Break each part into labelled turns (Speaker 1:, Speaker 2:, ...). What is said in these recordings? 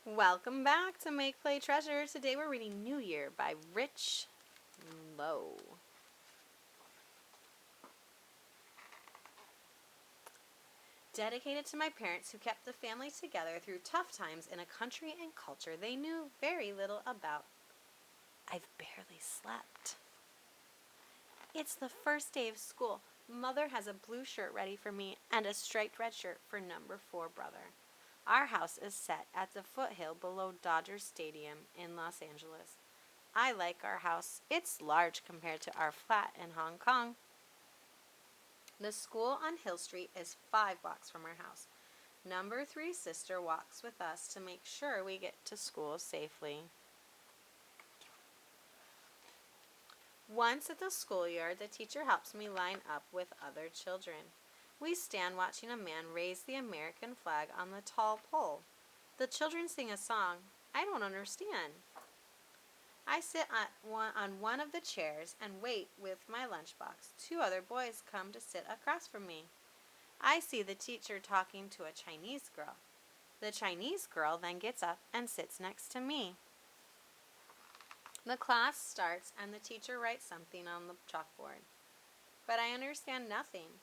Speaker 1: Welcome back to Make Play Treasure. Today we're reading New Year by Rich Lowe. Dedicated to my parents who kept the family together through tough times in a country and culture they knew very little about. I've barely slept. It's the first day of school. Mother has a blue shirt ready for me and a striped red shirt for number 4 brother. Our house is set at the foothill below Dodger Stadium in Los Angeles. I like our house. It's large compared to our flat in Hong Kong. The school on Hill Street is 5 blocks from our house. Number 3 sister walks with us to make sure we get to school safely. Once at the schoolyard, the teacher helps me line up with other children. We stand watching a man raise the American flag on the tall pole. The children sing a song. I don't understand. I sit on one of the chairs and wait with my lunchbox. 2 other boys come to sit across from me. I see the teacher talking to a Chinese girl. The Chinese girl then gets up and sits next to me. The class starts and the teacher writes something on the chalkboard. But I understand nothing.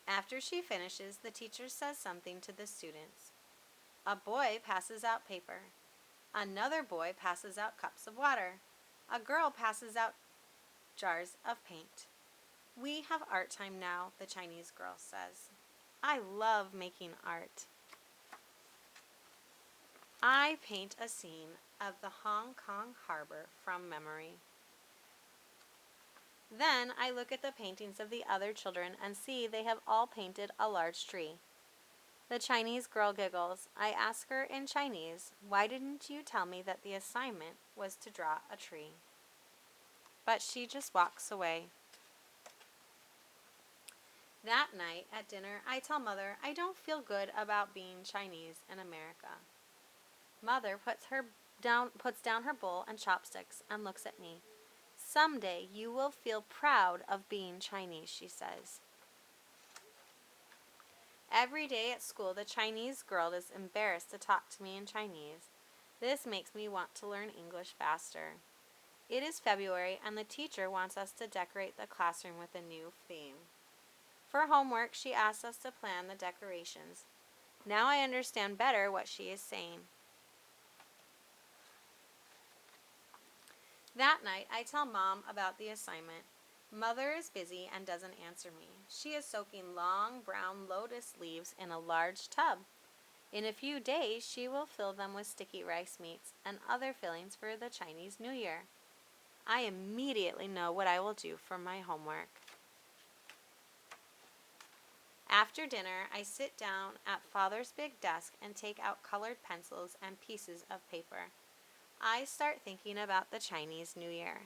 Speaker 1: After she finishes, the teacher says something to the students. A boy passes out paper. Another boy passes out cups of water. A girl passes out jars of paint. We have art time now, the Chinese girl says. I love making art. I paint a scene of the Hong Kong harbor from memory. Then I look at the paintings of the other children and see they have all painted a large tree. The Chinese girl giggles. I ask her in Chinese, why didn't you tell me that the assignment was to draw a tree? But she just walks away. That night at dinner, I tell Mother I don't feel good about being Chinese in America. Mother puts down her bowl and chopsticks and looks at me. Someday you will feel proud of being Chinese, she says. Every day at school, the Chinese girl is embarrassed to talk to me in Chinese. This makes me want to learn English faster. It is February, and the teacher wants us to decorate the classroom with a new theme. For homework, she asks us to plan the decorations. Now I understand better what she is saying. That night, I tell Mom about the assignment. Mother is busy and doesn't answer me. She is soaking long brown lotus leaves in a large tub. In a few days, she will fill them with sticky rice meats and other fillings for the Chinese New Year. I immediately know what I will do for my homework. After dinner, I sit down at Father's big desk and take out colored pencils and pieces of paper. I start thinking about the Chinese New Year.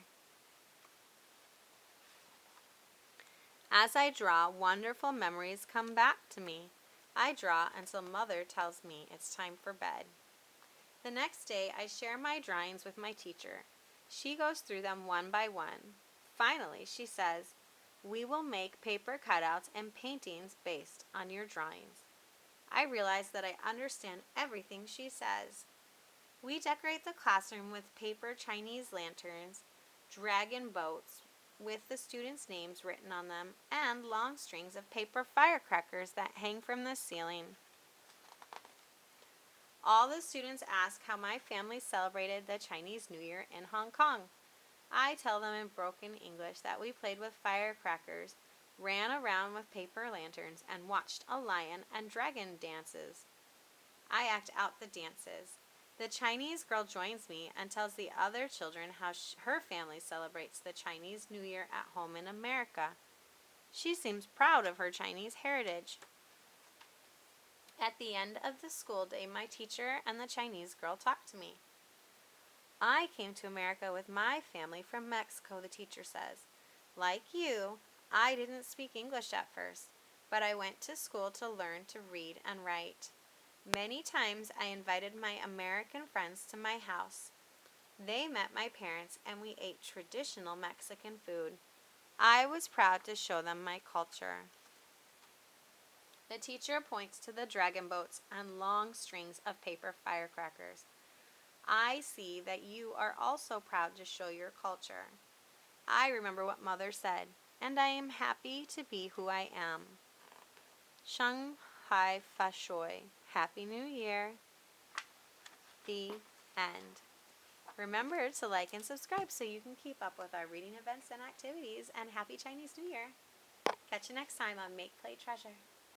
Speaker 1: As I draw, wonderful memories come back to me. I draw until Mother tells me it's time for bed. The next day, I share my drawings with my teacher. She goes through them one by one. Finally, she says, we will make paper cutouts and paintings based on your drawings. I realize that I understand everything she says. We decorate the classroom with paper Chinese lanterns, dragon boats with the students' names written on them, and long strings of paper firecrackers that hang from the ceiling. All the students ask how my family celebrated the Chinese New Year in Hong Kong. I tell them in broken English that we played with firecrackers, ran around with paper lanterns, and watched a lion and dragon dances. I act out the dances. The Chinese girl joins me and tells the other children how her family celebrates the Chinese New Year at home in America. She seems proud of her Chinese heritage. At the end of the school day, my teacher and the Chinese girl talk to me. I came to America with my family from Mexico, the teacher says. Like you, I didn't speak English at first, but I went to school to learn to read and write. Many times I invited my American friends to my house. They met my parents and we ate traditional Mexican food. I was proud to show them my culture. The teacher points to the dragon boats and long strings of paper firecrackers. I see that you are also proud to show your culture. I remember what Mother said, and I am happy to be who I am. Sheng Hai Fa Shui. Happy New Year. The end. Remember to like and subscribe so you can keep up with our reading events and activities, and Happy Chinese New Year. Catch you next time on Make, Play, Treasure.